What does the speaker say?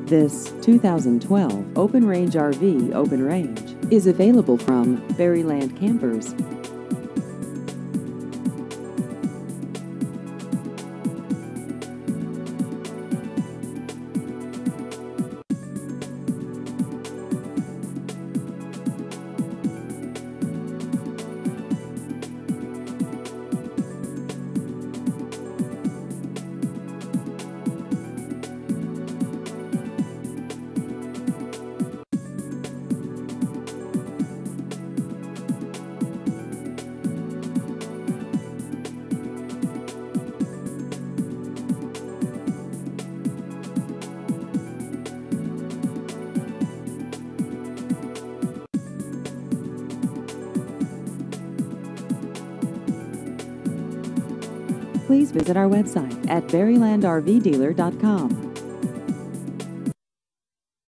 This 2012 Open Range RV Open Range is available from Berryland Campers. Please visit our website at berrylandrvdealer.com.